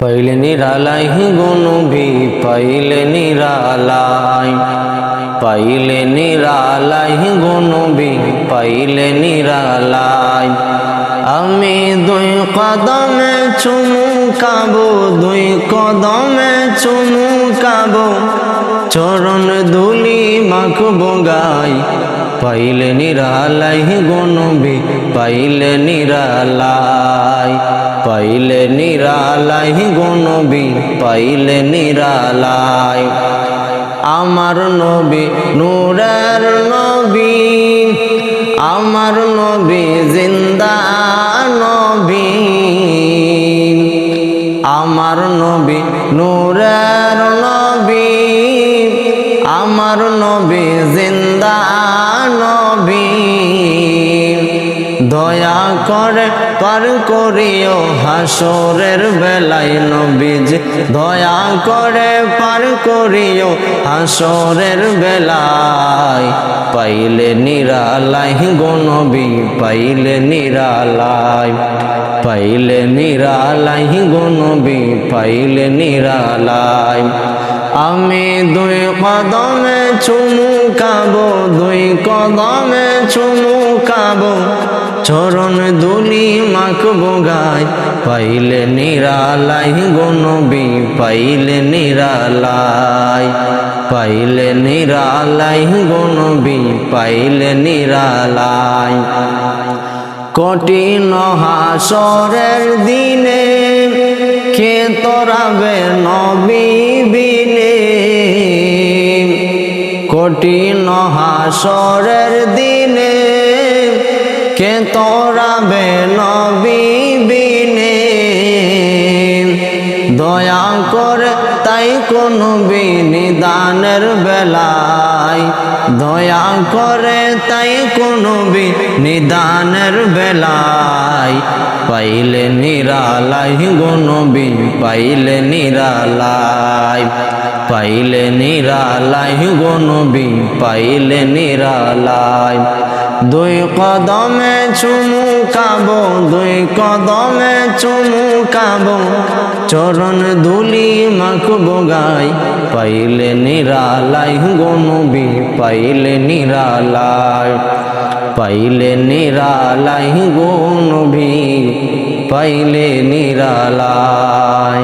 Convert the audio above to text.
পাইলে নিরালাই গো নবী, পাইলে নিরালাই, পাইলে নিরালাই গো নবী, পাইলে নিরালাই। আমি দুই কদমে চুমু খাবো, দুই কদমে চুমু খাবো, চরণ ধুলি মাখবো গায়। পাইলে নিরালাই গো নবী, পাইলে নিরালাই, পাইলে নিরালাই গো নবী, পাইলে নিরালাই। আমার নবী নূরের নবী, আমার নবী জিন্দা নবী, আমার নবী নূরের নবী, আমার নবী জিন্দা নবী। দয়া করে পার করিও হাসরের বেলায় নবীজি, দয়া করে পার করিও হাসরের বেলায়। পাইলে নিরালাই গো নবী, পাইলে নিরালাই, পাইলে নিরালাই গো নবী, পাইলে নিরালাই। আমি দুই কদমে চুমু খাবো, দুই কদমে চুমু খাবো, চরণ ধুলি মাখবো গায়। পাইলে নিরালাই গো নবী, পাইলে নিরালাই, পাইলে নিরালাই গো নবী, পাইলে নিরালাই। কঠিন হাসরের দিনে কে তোরাবে নবী বিনে, কঠিন হাসরের দিনে কে তোরাবে নবী বিনে। দয়া করে তাই কোন নিদানের বেলায়, দয়া করে তাই কোন নিদানের বেলায়। পাইলে নিরালাই গো নবী, পাইলে নিরালাই, পাইলে নিরালাই গো নবী, পাইলে নিরালাই। দুই কদমে চুমু খাবো, দুই কদমে চুমু খাবো, চরণ ধুলি মাখবো গায়। পাইলে নিরালাই গো নবী, পাইলে নিরালাই, পাইলে নিরালাই গো নবী, পাইলে নিরালাই।